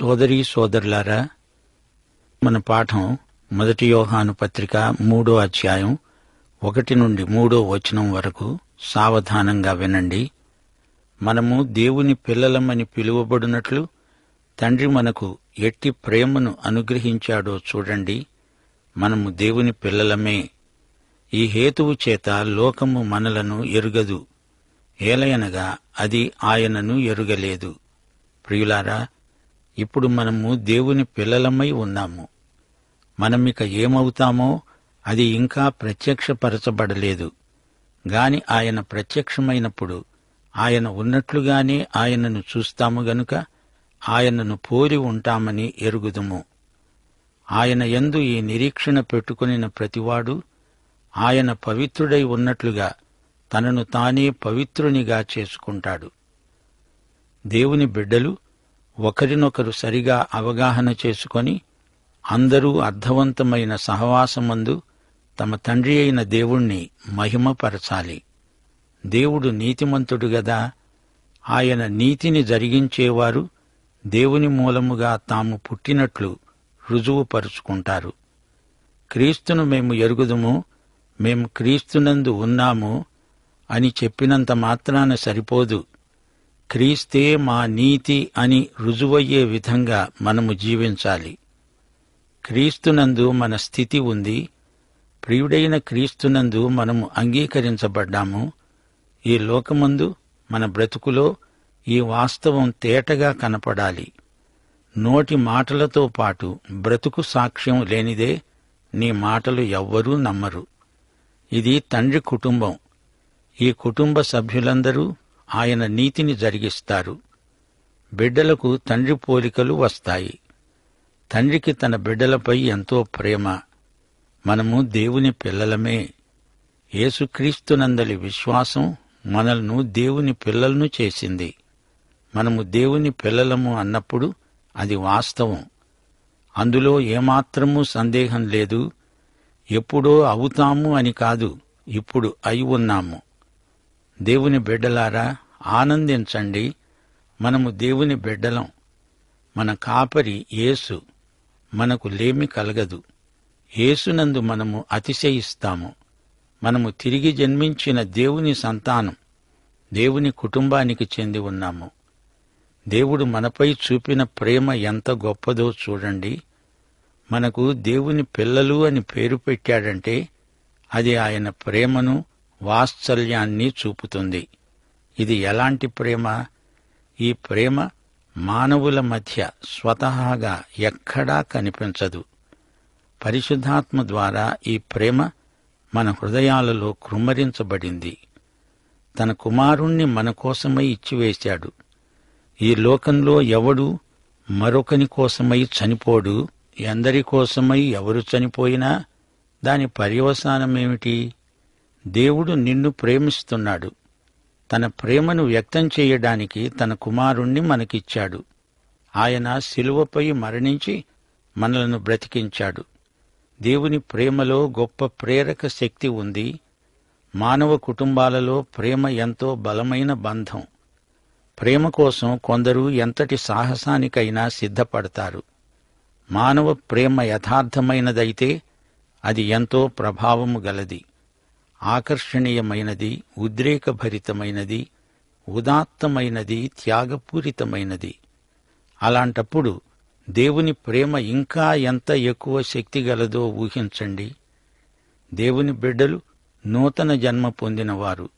సోదరీ సోదరులారా, మన పాఠం 1 యోహాను పత్రిక 3వ అధ్యాయం 1 నుండి 3వ వచనం వరకు సావధానంగా వినండి. మనము దేవుని పిల్లలమని పిలువబడినట్లు తండ్రి మనకు ఎట్టి ప్రేమను అనుగ్రహించాడో చూడండి. మనము దేవుని పిల్లలమే. ఈ హేతువు చేత లోకము మనలను ఎరుగదు, ఏలయనగా అది ఆయనను ఎరుగలేదు. ప్రియులారా, ఇప్పుడు మనము దేవుని పిల్లలమై ఉన్నాము. మనమిక ఏమవుతామో అది ఇంకా ప్రత్యక్షపరచబడలేదు. గాని ఆయన ప్రత్యక్షమైనప్పుడు ఆయన ఉన్నట్లుగానే ఆయనను చూస్తాము గనుక ఆయనను పోలి ఉంటామని ఎరుగుదుము. ఆయన యందు ఈ నిరీక్షణ పెట్టుకొనిన ప్రతివాడు ఆయన పవిత్రుడై ఉన్నట్లుగా తనను తానే పవిత్రునిగా చేసుకుంటాడు. దేవుని బిడ్డలు ఒకరినొకరు సరిగా అవగాహన చేసుకొని అందరూ అర్థవంతమైన సహవాసమందు తమ తండ్రి అయిన దేవుణ్ణి మహిమపరచాలి. దేవుడు నీతిమంతుడు గదా. ఆయన నీతిని జరిగించేవారు దేవుని మూలముగా తాము పుట్టినట్లు రుజువుపరుచుకుంటారు. క్రీస్తును మేము ఎరుగుదుము, మేము క్రీస్తునందు ఉన్నాము అని చెప్పినంత మాత్రాన సరిపోదు. క్రీస్తే మా నీతి అని రుజువయ్యే విధంగా మనము జీవించాలి. క్రీస్తునందు మన స్థితి ఉంది. ప్రియుడైన క్రీస్తునందు మనము అంగీకరించబడ్డాము. ఈ లోకమందు మన బ్రతుకులో ఈ వాస్తవం తేటగా కనపడాలి. నోటి మాటలతో పాటు బ్రతుకు సాక్ష్యం లేనిదే నీ మాటలు ఎవ్వరూ నమ్మరు. ఇది తండ్రి కుటుంబం. ఈ కుటుంబ సభ్యులందరూ ఆయన నీతిని జరిగిస్తారు. బిడ్డలకు తండ్రి పోలికలు వస్తాయి. తండ్రికి తన బిడ్డలపై ఎంతో ప్రేమ. మనము దేవుని పిల్లలమే. యేసుక్రీస్తునందలి విశ్వాసం మనల్ని దేవుని పిల్లలను చేసింది. మనము దేవుని పిల్లలము అన్నప్పుడు అది వాస్తవం. అందులో ఏమాత్రమూ సందేహం లేదు. ఎప్పుడో అవుతాము అని కాదు, ఇప్పుడు అయి ఉన్నాము. దేవుని బిడ్డలారా, ఆనందించండి. మనము దేవుని బిడ్డలం. మన కాపరి యేసు. మనకు లేమి కలగదు. యేసునందు మనము అతిశయిస్తాము. మనము తిరిగి జన్మించిన దేవుని సంతానం. దేవుని కుటుంబానికి చెంది ఉన్నాము. దేవుడు మనపై చూపిన ప్రేమ ఎంత గొప్పదో చూడండి. మనకు దేవుని పిల్లలు అని పేరు పెట్టాడంటే అది ఆయన ప్రేమను, వాత్సల్యాన్ని చూపుతుంది. ఇది ఎలాంటి ప్రేమ? ఈ ప్రేమ మానవుల మధ్య స్వతహాగా ఎక్కడా కనిపించదు. పరిశుద్ధాత్మ ద్వారా ఈ ప్రేమ మన హృదయాలలో కృమ్మరించబడింది. తన కుమారుణ్ణి మన కోసమై ఇచ్చివేశాడు. ఈ లోకంలో ఎవడు మరొకని కోసమై చనిపోడు. ఎందరి కోసమై ఎవరు చనిపోయినా దాని పర్యవసానమేమిటి? దేవుడు నిన్ను ప్రేమిస్తున్నాడు. తన ప్రేమను వ్యక్తం చేయడానికి తన కుమారుణ్ణి మనకిచ్చాడు. ఆయన శిలువపై మరణించి మనలను బ్రతికించాడు. దేవుని ప్రేమలో గొప్ప ప్రేరక శక్తి ఉంది. మానవ కుటుంబాలలో ప్రేమ ఎంతో బలమైన బంధం. ప్రేమ కోసం కొందరు ఎంతటి సాహసానికైనా సిద్ధపడతారు. మానవ ప్రేమ యథార్థమైనదైతే అది ఎంతో ప్రభావము గలది, ఆకర్షణీయమైనది, ఉద్రేకభరితమైనది, ఉదాత్తమైనది, త్యాగపూరితమైనది. అలాంటప్పుడు దేవుని ప్రేమ ఇంకా ఎంత ఎక్కువ శక్తి గలదో ఊహించండి. దేవుని బిడ్డలు నూతన జన్మ పొందినవారు.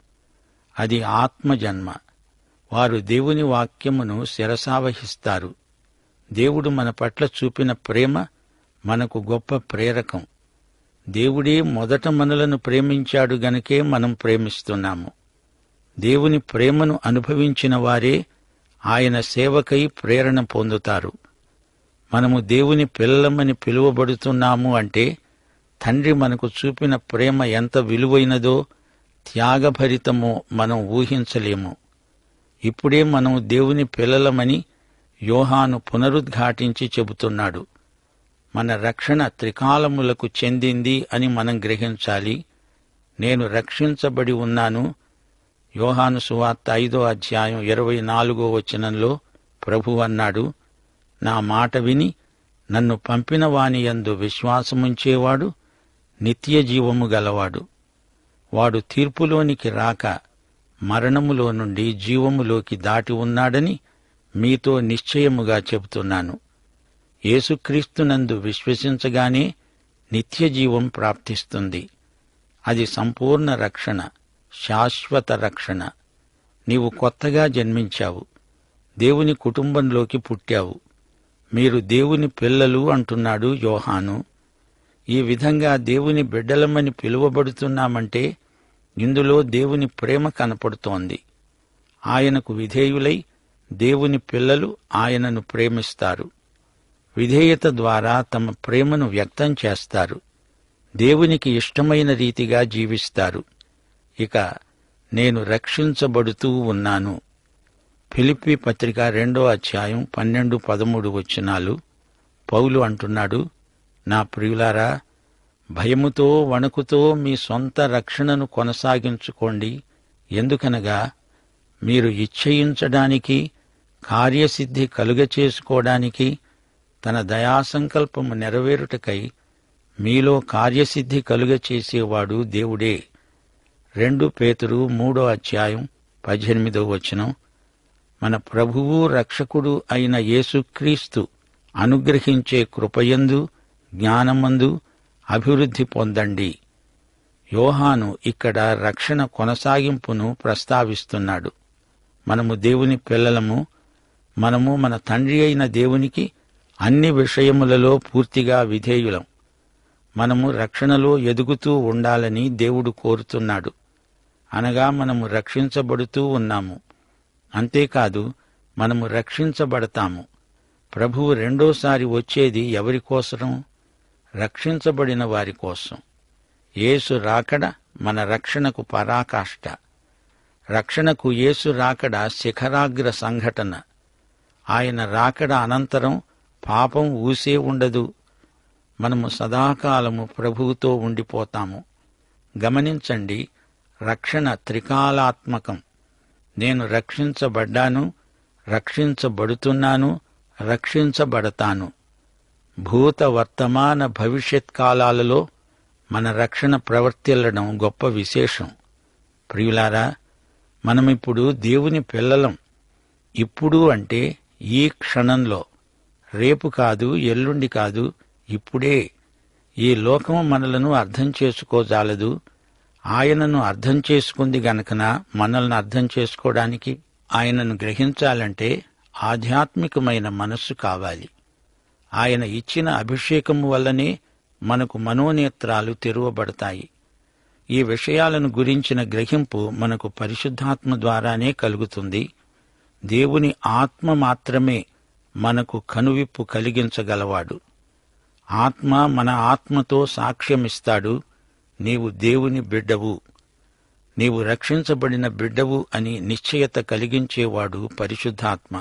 అది ఆత్మజన్మ. వారు దేవుని వాక్యమును శిరసావహిస్తారు. దేవుడు మన పట్ల చూపిన ప్రేమ మనకు గొప్ప ప్రేరకం. దేవుడే మొదట మనలను ప్రేమించాడు గనుకే మనం ప్రేమిస్తున్నాము. దేవుని ప్రేమను అనుభవించిన వారే ఆయన సేవకై ప్రేరణ పొందుతారు. మనము దేవుని పిల్లలమని పిలువబడుతున్నాము అంటే తండ్రి మనకు చూపిన ప్రేమ ఎంత విలువైనదో, త్యాగభరితమో మనం ఊహించలేము. ఇప్పుడే మనం దేవుని పిల్లలమని యోహాను పునరుద్ఘాటించి చెబుతున్నాడు. మన రక్షణ త్రికాలములకు చెందింది అని మనం గ్రహించాలి. నేను రక్షించబడి ఉన్నాను. యోహాను సువార్త 5వ అధ్యాయం 24వ వచనంలో ప్రభువు అన్నాడు, నా మాట విని నన్ను పంపిన వానియందు విశ్వాసముంచేవాడు నిత్యజీవము గలవాడు. వాడు తీర్పులోనికి రాక మరణములో నుండి జీవములోకి దాటి ఉన్నాడని మీతో నిశ్చయముగా చెబుతున్నాను. యేసుక్రీస్తునందు విశ్వసించగానే నిత్యజీవం ప్రాప్తిస్తుంది. అది సంపూర్ణ రక్షణ, శాశ్వత రక్షణ. నీవు కొత్తగా జన్మించావు, దేవుని కుటుంబంలోకి పుట్టావు. మీరు దేవుని పిల్లలు అంటున్నాడు యోహాను. ఈ విధంగా దేవుని బిడ్డలమని పిలువబడుతున్నామంటే ఇందులో దేవుని ప్రేమ కనపడుతోంది. ఆయనకు విధేయులై దేవుని పిల్లలు ఆయనను ప్రేమిస్తారు. విధేయత ద్వారా తమ ప్రేమను వ్యక్తం చేస్తారు. దేవునికి ఇష్టమైన రీతిగా జీవిస్తారు. ఇక నేను రక్షించబడుతూ ఉన్నాను. ఫిలిప్పీ పత్రిక 2వ అధ్యాయం 12-13 వచనాలు. పౌలు అంటున్నాడు, నా ప్రియులారా, భయముతో వణుకుతో మీ సొంత రక్షణను కొనసాగించుకోండి. ఎందుకనగా మీరు ఇచ్చయించడానికి, కార్యసిద్ధి కలుగచేసుకోవడానికి, తన దయాసంకల్పము నెరవేరుటకై మీలో కార్యసిద్ధి కలుగచేసేవాడు దేవుడే. 2 పేతురు 3వ అధ్యాయం 18వ వచనం. మన ప్రభువు రక్షకుడు అయిన యేసుక్రీస్తు అనుగ్రహించే కృపయందు జ్ఞానమందు అభివృద్ధి పొందండి. యోహాను ఇక్కడ రక్షణ కొనసాగింపును ప్రస్తావిస్తున్నాడు. మనము దేవుని పిల్లలము. మనము మన తండ్రి అయిన దేవునికి అన్ని విషయములలో పూర్తిగా విధేయులం. మనము రక్షణలో ఎదుగుతూ ఉండాలని దేవుడు కోరుతున్నాడు. అనగా మనము రక్షించబడుతూ ఉన్నాము. అంతేకాదు, మనము రక్షించబడతాము. ప్రభువు రెండోసారి వచ్చేది ఎవరి కోసం? రక్షించబడిన వారి కోసం. యేసు రాకడ మన రక్షణకు పరాకాష్ఠ. రక్షణకు యేసు రాకడ శిఖరాగ్ర సంఘటన. ఆయన రాకడ అనంతరం పాపం ఊసే ఉండదు. మనము సదాకాలము ప్రభువుతో ఉండిపోతాము. గమనించండి, రక్షణ త్రికాలాత్మకం. నేను రక్షించబడ్డాను, రక్షించబడుతున్నాను, రక్షించబడతాను. భూత వర్తమాన భవిష్యత్ కాలాలలో మన రక్షణ ప్రవర్తిల్లడం గొప్ప విశేషం. ప్రియులారా, మనమిప్పుడు దేవుని పిల్లలం. ఇప్పుడు అంటే ఈ క్షణంలో, రేపు కాదు, ఎల్లుండి కాదు, ఇప్పుడే. ఈ లోకం మనలను అర్థం చేసుకోజాలదు. ఆయనను అర్థం చేసుకుంది గనకన మనల్ని అర్థం చేసుకోవడానికి, ఆయనను గ్రహించాలంటే ఆధ్యాత్మికమైన మనస్సు కావాలి. ఆయన ఇచ్చిన అభిషేకము వల్లనే మనకు మనోనేత్రాలు తెరువబడతాయి. ఈ విషయాలను గురించిన గ్రహింపు మనకు పరిశుద్ధాత్మ ద్వారానే కలుగుతుంది. దేవుని ఆత్మ మాత్రమే మనకు కనువిప్పు కలిగించగలవాడు. ఆత్మ మన ఆత్మతో సాక్ష్యమిస్తాడు, నీవు దేవుని బిడ్డవు, నీవు రక్షించబడిన బిడ్డవు అని నిశ్చయత కలిగించేవాడు పరిశుద్ధాత్మ.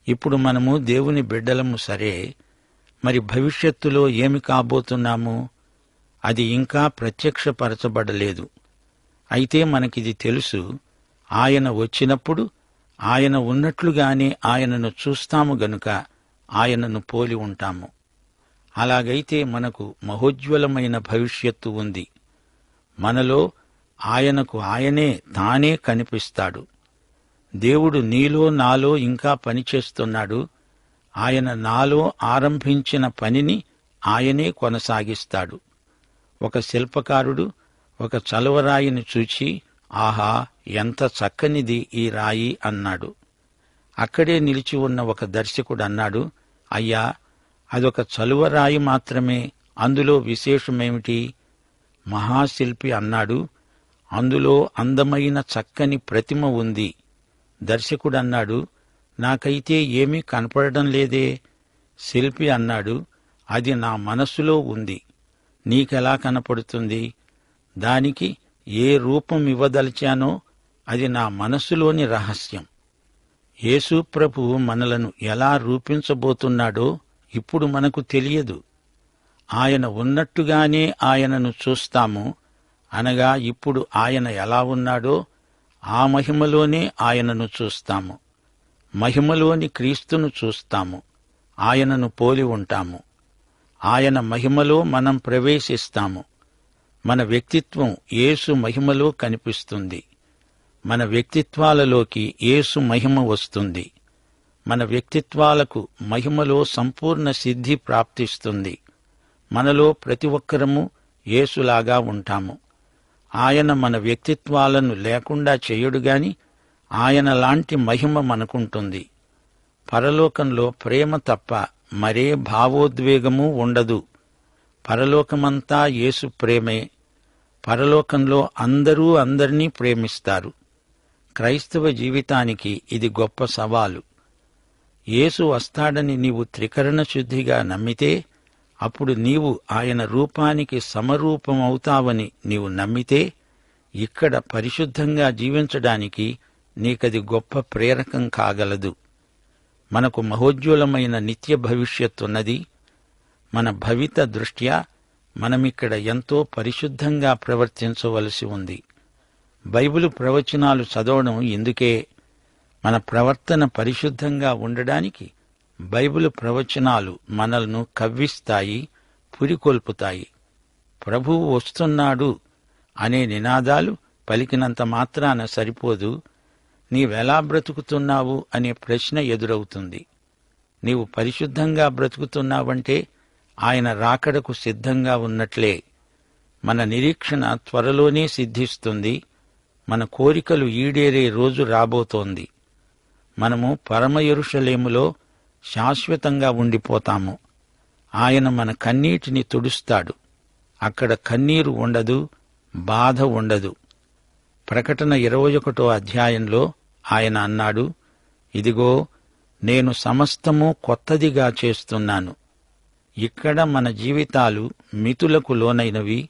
ఇప్పుడు మనము దేవుని బిడ్డలము సరే, మరి భవిష్యత్తులో ఏమి కాబోతున్నాము? అది ఇంకా ప్రత్యక్షపరచబడలేదు. అయితే మనకిది తెలుసు, ఆయన వచ్చినప్పుడు ఆయన ఉన్నట్లుగానే ఆయనను చూస్తాము గనుక ఆయనను పోలి ఉంటాము. అలాగైతే మనకు మహోజ్వలమైన భవిష్యత్తు ఉంది. మనలో ఆయనకు ఆయనే తానే కనిపిస్తాడు. దేవుడు నీలో నాలో ఇంకా పనిచేస్తున్నాడు. ఆయన నాలో ఆరంభించిన పనిని ఆయనే కొనసాగిస్తాడు. ఒక శిల్పకారుడు ఒక చలువరాయిని చూచి, ఆహా, ఎంత చక్కనిది ఈ రాయి అన్నాడు. అక్కడే నిలిచి ఉన్న ఒక దర్శకుడు అన్నాడు, అయ్యా, అదొక చలువరాయి మాత్రమే, అందులో విశేషమేమిటి? మహాశిల్పి అన్నాడు, అందులో అందమైన చక్కని ప్రతిమ ఉంది. దర్శకుడన్నాడు, నాకైతే ఏమీ కనపడడం లేదే. శిల్పి అన్నాడు, అది నా మనస్సులో ఉంది, నీకెలా కనపడుతుంది? దానికి ఏ రూపం ఇవ్వదలిచానో అది నా మనస్సులోని రహస్యం. యేసు ప్రభువు మనలను ఎలా రూపించబోతున్నాడో ఇప్పుడు మనకు తెలియదు. ఆయన ఉన్నట్టుగానే ఆయనను చూస్తాము. అనగా ఇప్పుడు ఆయన ఎలా ఉన్నాడో ఆ మహిమలోనే ఆయనను చూస్తాము. మహిమలోని క్రీస్తును చూస్తాము. ఆయనను పోలి ఉంటాము. ఆయన మహిమలో మనం ప్రవేశిస్తాము. మన వ్యక్తిత్వం యేసు మహిమలో కనిపిస్తుంది. మన వ్యక్తిత్వాలలోకి యేసు మహిమ వస్తుంది. మన వ్యక్తిత్వాలకు మహిమలో సంపూర్ణ సిద్ధి ప్రాప్తిస్తుంది. మనలో ప్రతి ఒక్కరము యేసులాగా ఉంటాము. ఆయన మన వ్యక్తిత్వాలను లేకుండా చేయడుగాని ఆయనలాంటి మహిమ మనకుంటుంది. పరలోకంలో ప్రేమ తప్ప మరే భావోద్వేగమూ ఉండదు. పరలోకమంతా యేసు ప్రేమే. పరలోకంలో అందరూ అందరినీ ప్రేమిస్తారు. క్రైస్తవ జీవితానికి ఇది గొప్ప సవాలు. యేసు వస్తాడని నీవు త్రికరణ శుద్ధిగా నమ్మితే, అప్పుడు నీవు ఆయన రూపానికి సమరూపమవుతావని నీవు నమ్మితే, ఇక్కడ పరిశుద్ధంగా జీవించడానికి నీకది గొప్ప ప్రేరకం కాగలదు. మనకు మహోజ్వలమైన నిత్య భవిష్యత్తున్నది. మన భవిత దృష్ట్యా మనమిక్కడ ఎంతో పరిశుద్ధంగా ప్రవర్తించవలసి ఉంది. బైబిలు ప్రవచనాలు చదవడం ఇందుకే. మన ప్రవర్తన పరిశుద్ధంగా ఉండడానికి బైబిలు ప్రవచనాలు మనల్ని కవ్విస్తాయి, పురికొల్పుతాయి. ప్రభువు వస్తున్నాడు అనే నినాదాలు పలికినంత మాత్రాన సరిపోదు. నీవెలా బ్రతుకుతున్నావు అనే ప్రశ్న ఎదురవుతుంది. నీవు పరిశుద్ధంగా బ్రతుకుతున్నావంటే ఆయన రాకడకు సిద్ధంగా ఉన్నట్లే. మన నిరీక్షణ త్వరలోనే సిద్ధిస్తుంది. మన కోరికలు ఈడేరే రోజు రాబోతోంది. మనము పరమ యెరూషలేములో శాశ్వతంగా ఉండిపోతాము. ఆయన మన కన్నీటిని తుడుస్తాడు. అక్కడ కన్నీరు ఉండదు, బాధ ఉండదు. ప్రకటన 21వ అధ్యాయంలో ఆయన అన్నాడు, ఇదిగో నేను సమస్తము కొత్తదిగా చేస్తున్నాను. ఇక్కడ మన జీవితాలు మితులకు లోనైనవి.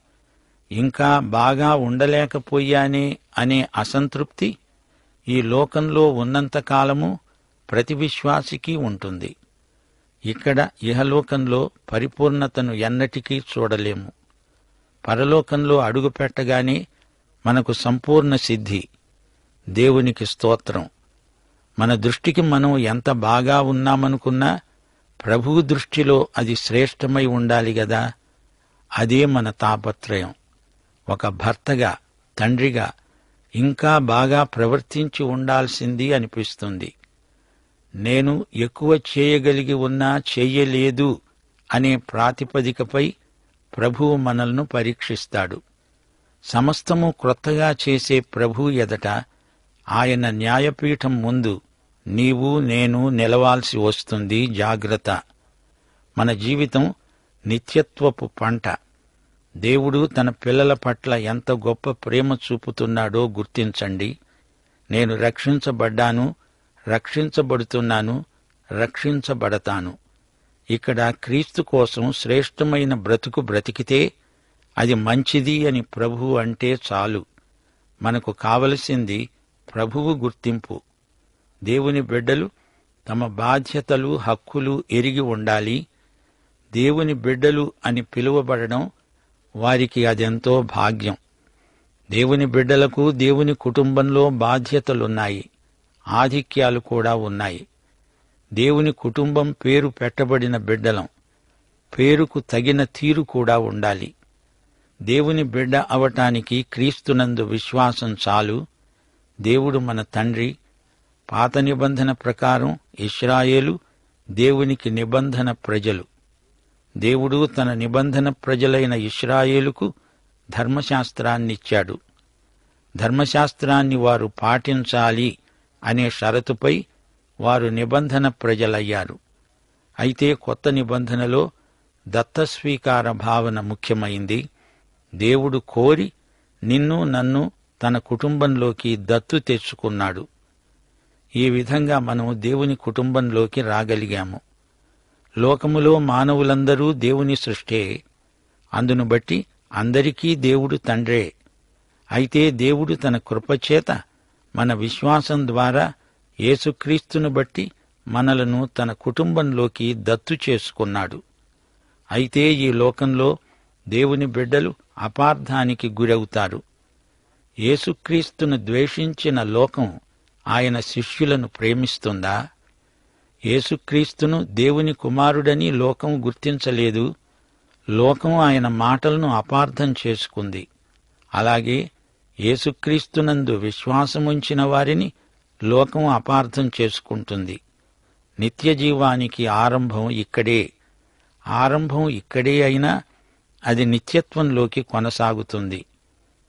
ఇంకా బాగా ఉండలేకపోయానే అనే అసంతృప్తి ఈ లోకంలో ఉన్నంతకాలము ప్రతి విశ్వాసికి ఉంటుంది. ఇక్కడ ఇహలోకంలో పరిపూర్ణతను ఎన్నటికీ చూడలేము. పరలోకంలో అడుగుపెట్టగానే మనకు సంపూర్ణ సిద్ధి. దేవునికి స్తోత్రం. మన దృష్టికి మనం ఎంత బాగా ఉన్నామనుకున్నా ప్రభువు దృష్టిలో అది శ్రేష్టమై ఉండాలి గదా. అదే మన తాపత్రయం. ఒక భర్తగా, తండ్రిగా ఇంకా బాగా ప్రవర్తించి ఉండాల్సింది అనిపిస్తుంది. నేను ఎక్కువ చేయగలిగి ఉన్నా చెయ్యలేదు అనే ప్రాతిపదికపై ప్రభువు మనల్ని పరీక్షిస్తాడు. సమస్తము క్రొత్తగా చేసే ప్రభువు ఎదట, ఆయన న్యాయపీఠం ముందు నీవు నేను నిలవాల్సి వస్తుంది. జాగ్రత్త. మన జీవితం నిత్యత్వపు పంట. దేవుడు తన పిల్లల పట్ల ఎంత గొప్ప ప్రేమ చూపుతున్నాడో గుర్తించండి. నేను రక్షించబడ్డాను, రక్షించబడుతున్నాను, రక్షించబడతాను. ఇక్కడ క్రీస్తు కోసం శ్రేష్టమైన బ్రతుకు బ్రతికితే అది మంచిది అని ప్రభువు అంటే చాలు. మనకు కావలసింది ప్రభువు గుర్తింపు. దేవుని బిడ్డలు తమ బాధ్యతలు, హక్కులు ఎరిగి ఉండాలి. దేవుని బిడ్డలు అని పిలువబడడం వారికి అదెంతో భాగ్యం. దేవుని బిడ్డలకు దేవుని కుటుంబంలో బాధ్యతలున్నాయి, ఆధిక్యాలు కూడా ఉన్నాయి. దేవుని కుటుంబం పేరు పెట్టబడిన బిడ్డలం. పేరుకు తగిన తీరు కూడా ఉండాలి. దేవుని బిడ్డ అవటానికి క్రీస్తునందు విశ్వాసం చాలు. దేవుడు మన తండ్రి. పాత నిబంధన ప్రకారం ఇశ్రాయేలు దేవునికి నిబంధన ప్రజలు. దేవుడు తన నిబంధన ప్రజలైన ఇశ్రాయేలుకు ధర్మశాస్త్రాన్నిచ్చాడు. ధర్మశాస్త్రాన్ని వారు పాటించాలి అనే షరతుపై వారు నిబంధన ప్రజలయ్యారు. అయితే కొత్త నిబంధనలో దత్తస్వీకార భావన ముఖ్యమైంది. దేవుడు కోరి నిన్ను నన్ను తన కుటుంబంలోకి దత్తు తెచ్చుకున్నాడు. ఈ విధంగా మనం దేవుని కుటుంబంలోకి రాగలిగాము. లోకములో మానవులందరూ దేవుని సృష్టే. అందును బట్టి అందరికీ దేవుడు తండ్రే. అయితే దేవుడు తన కృపచేత మన విశ్వాసం ద్వారా యేసుక్రీస్తును బట్టి మనలను తన కుటుంబంలోకి దత్తు చేసుకున్నాడు. అయితే ఈ లోకంలో దేవుని బిడ్డలు అపార్థానికి గురవుతారు. యేసుక్రీస్తును ద్వేషించిన లోకం ఆయన శిష్యులను ప్రేమిస్తుందా? యేసుక్రీస్తును దేవుని కుమారుడని లోకం గుర్తించలేదు. లోకం ఆయన మాటలను అపార్థం చేసుకుంది. అలాగే యేసుక్రీస్తునందు విశ్వాసముంచిన వారిని లోకం అపార్థం చేసుకుంటుంది. నిత్యజీవానికి ఆరంభం ఇక్కడే. ఆరంభం ఇక్కడే అయినా అది నిత్యత్వంలోకి కొనసాగుతుంది.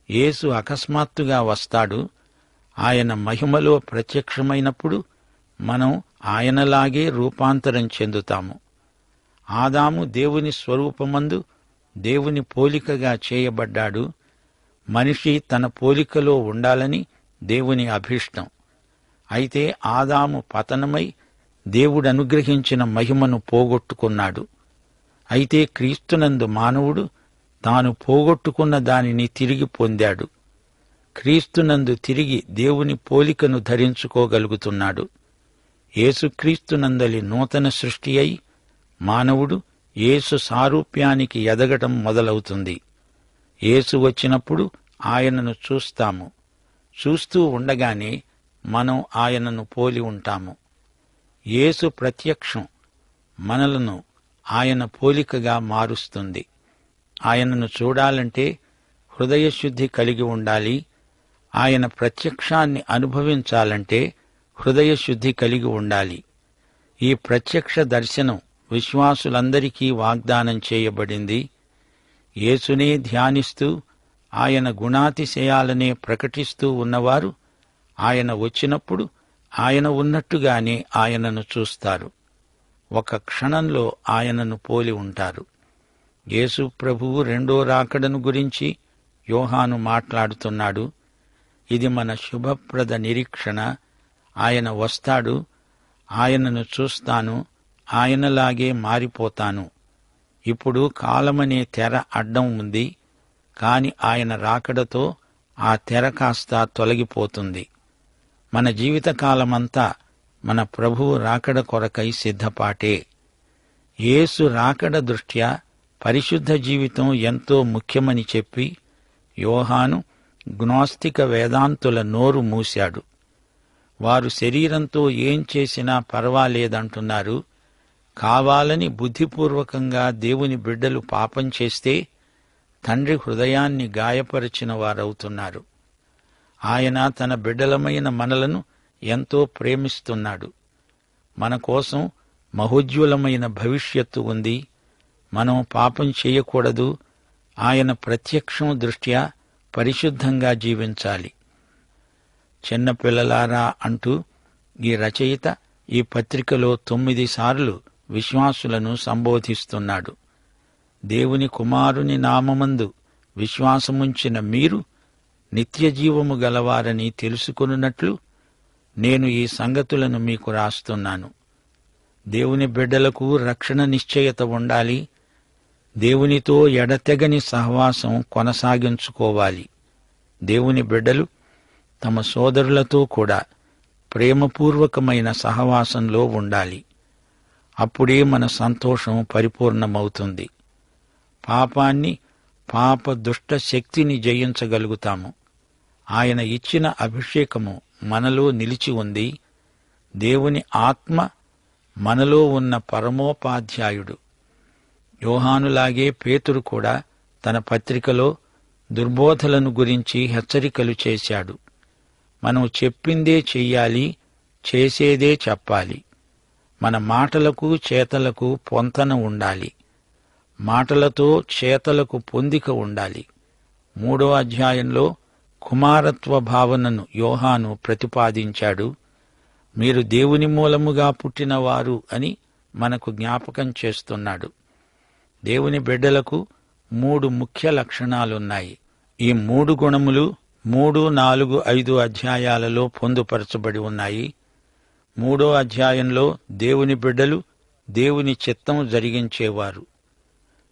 యేసు అకస్మాత్తుగా వస్తాడు. ఆయన మహిమలో ప్రత్యక్షమైనప్పుడు మనం ఆయనలాగే రూపాంతరం చెందుతాము. ఆదాము దేవుని స్వరూపమందు దేవుని పోలికగా చేయబడ్డాడు. మనిషి తన పోలికలో ఉండాలని దేవుని అభీష్టం. అయితే ఆదాము పతనమై దేవుడనుగ్రహించిన మహిమను పోగొట్టుకున్నాడు. అయితే క్రీస్తునందు మానవుడు తాను పోగొట్టుకున్న దానిని తిరిగి పొందాడు. క్రీస్తునందు తిరిగి దేవుని పోలికను ధరించుకోగలుగుతున్నాడు. యేసుక్రీస్తునందలి నూతన సృష్టి అయి మానవుడు యేసు సారూప్యానికి ఎదగటం మొదలవుతుంది. యేసు వచ్చినప్పుడు ఆయనను చూస్తాము. చూస్తూ ఉండగానే మనం ఆయనను పోలి ఉంటాము. యేసు ప్రత్యక్షం మనలను ఆయన పోలికగా మారుస్తుంది. ఆయనను చూడాలంటే హృదయశుద్ధి కలిగి ఉండాలి. ఆయన ప్రత్యక్షాన్ని అనుభవించాలంటే హృదయశుద్ధి కలిగి ఉండాలి. ఈ ప్రత్యక్ష దర్శనం విశ్వాసులందరికీ వాగ్దానం చేయబడింది. యేసునే ధ్యానిస్తూ ఆయన గుణాతిశయాలనే ప్రకటిస్తూ ఉన్నవారు ఆయన వచ్చినప్పుడు ఆయన ఉన్నట్టుగానే ఆయనను చూస్తారు. ఒక క్షణంలో ఆయనను పోలి ఉంటారు. యేసు ప్రభువు రెండో రాకడను గురించి యోహాను మాట్లాడుతున్నాడు. ఇది మన శుభప్రద నిరీక్షణ. ఆయన వస్తాడు. ఆయనను చూస్తాను. ఆయనలాగే మారిపోతాను. ఇప్పుడు కాలమనే తెర అడ్డం ఉంది. కాని ఆయన రాకడతో ఆ తెర కాస్త తొలగిపోతుంది. మన జీవితకాలమంతా మన ప్రభువు రాకడ కొరకై సిద్ధపాటే. యేసు రాకడ దృష్ట్యా పరిశుద్ధ జీవితం ఎంతో ముఖ్యమని చెప్పి యోహాను గ్నోస్తిక వేదాంతుల నోరు మూశాడు. వారు శరీరంతో ఏం చేసినా పర్వాలేదంటున్నారు. కావాలని బుద్ధిపూర్వకంగా దేవుని బిడ్డలు పాపం చేస్తే తండ్రి హృదయాన్ని గాయపరిచిన వారవుతున్నారు. ఆయన తన బిడ్డలమైన మనలను ఎంతో ప్రేమిస్తున్నాడు. మన కోసం మహోజ్వలమైన భవిష్యత్తు ఉంది. మనం పాపం చేయకూడదు. ఆయన ప్రత్యక్షం దృష్ట్యా పరిశుద్ధంగా జీవించాలి. చిన్నపిల్లలారా అంటూ ఈ రచయిత ఈ పత్రికలో 9 సార్లు విశ్వాసులను సంబోధిస్తున్నాడు. దేవుని కుమారుని నామమందు విశ్వాసముంచిన మీరు నిత్యజీవము గలవారని తెలుసుకొనున్నట్లు నేను ఈ సంగతులను మీకు రాస్తున్నాను. దేవుని బిడ్డలకు రక్షణ నిశ్చయత ఉండాలి. దేవునితో ఎడతెగని సహవాసం కొనసాగించుకోవాలి. దేవుని బిడ్డలు తమ సోదరులతో కూడా ప్రేమపూర్వకమైన సహవాసంలో ఉండాలి. అప్పుడే మన సంతోషం పరిపూర్ణమవుతుంది. పాపాన్ని, పాప దుష్ట శక్తిని జయించగలుగుతాము. ఆయన ఇచ్చిన అభిషేకము మనలో నిలిచి ఉంది. దేవుని ఆత్మ మనలో ఉన్న పరమోపాధ్యాయుడు. యోహానులాగే పేతురు కూడా తన పత్రికలో దుర్బోధలను గురించి హెచ్చరికలు చేశాడు. మనం చెప్పిందే చెయ్యాలి, చేసేదే చెప్పాలి. మన మాటలకు చేతలకు పొంతన ఉండాలి. మాటలతో చేతలకు పొందిక ఉండాలి. 3వ అధ్యాయంలో కుమారత్వ భావనను యోహాను ప్రతిపాదించాడు. మీరు దేవుని మూలముగా పుట్టినవారు అని మనకు జ్ఞాపకం చేస్తున్నాడు. దేవుని బిడ్డలకు 3 ముఖ్య లక్షణాలున్నాయి. ఈ 3 గుణములు 3, 4, 5 అధ్యాయాలలో పొందుపరచబడి ఉన్నాయి. 3వ అధ్యాయంలో దేవుని బిడ్డలు దేవుని చిత్తం జరిగించేవారు.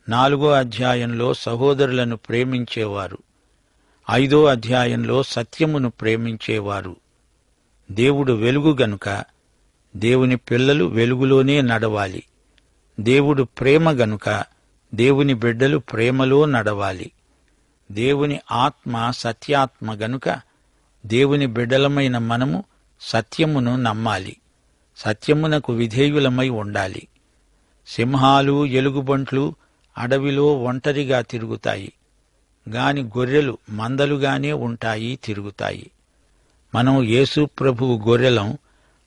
4వ అధ్యాయంలో సహోదరులను ప్రేమించేవారు. 5వ అధ్యాయంలో సత్యమును ప్రేమించేవారు. దేవుడు వెలుగు గనుక దేవుని పిల్లలు వెలుగులోనే నడవాలి. దేవుడు ప్రేమ గనుక దేవుని బిడ్డలు ప్రేమలో నడవాలి. దేవుని ఆత్మ సత్యాత్మ గనుక దేవుని బిడ్డలమైన మనము సత్యమును నమ్మాలి. సత్యమునకు విధేయులమై ఉండాలి. సింహాలు, ఎలుగుబంట్లు అడవిలో ఒంటరిగా తిరుగుతాయి, గాని గొర్రెలు మందలుగానే ఉంటాయి, తిరుగుతాయి. మనం యేసు ప్రభువు గొర్రెలం,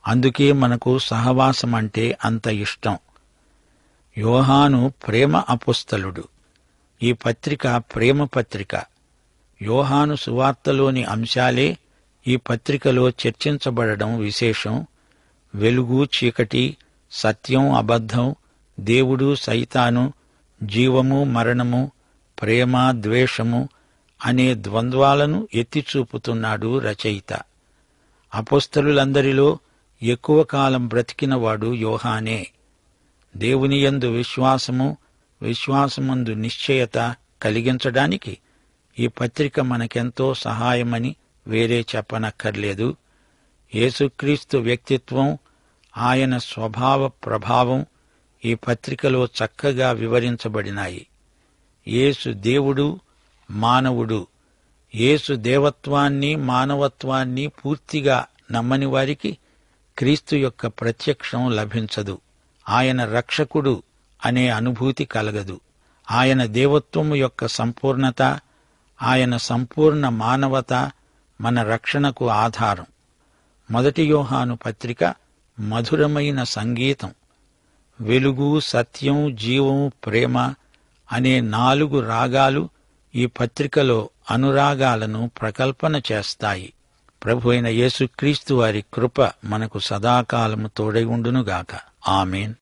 అందుకే మనకు సహవాసమంటే అంత ఇష్టం. యోహాను ప్రేమ అపోస్తలుడు. ఈ పత్రిక ప్రేమ పత్రిక. యోహాను సువార్తలోని అంశాలే ఈ పత్రికలో చర్చించబడడం విశేషం. వెలుగు, చీకటి, సత్యం, అబద్ధం, దేవుడు, సైతాను, జీవము, మరణము, ప్రేమ, ద్వేషము అనే ద్వంద్వాలను ఎత్తిచూపుతున్నాడు రచయిత. అపోస్తలులందరిలో ఎక్కువ కాలం బ్రతికినవాడు యోహానే. దేవునియందు విశ్వాసము, విశ్వాసమందు నిశ్చయత కలిగించడానికి ఈ పత్రిక మనకెంతో సహాయమని వేరే చెప్పనక్కర్లేదు. యేసుక్రీస్తు వ్యక్తిత్వం, ఆయన స్వభావ ప్రభావం ఈ పత్రికలో చక్కగా వివరించబడినాయి. యేసు దేవుడు, మానవుడు. యేసు దేవత్వాన్ని, మానవత్వాన్ని పూర్తిగా నమ్మని వారికి క్రీస్తు యొక్క ప్రత్యక్షం లభించదు. ఆయన రక్షకుడు అనే అనుభూతి కలగదు. ఆయన దేవత్వము యొక్క సంపూర్ణత, ఆయన సంపూర్ణ మానవత మన రక్షణకు ఆధారం. 1 యోహాను పత్రిక మధురమైన సంగీతం. వెలుగు, సత్యం, జీవం, ప్రేమ అనే 4 రాగాలు ఈ పత్రికలో అనురాగాలను ప్రకల్పన చేస్తాయి. ప్రభువైన యేసుక్రీస్తు వారి కృప మనకు సదాకాలము తోడై ఉండునుగాక. ఆమేన్.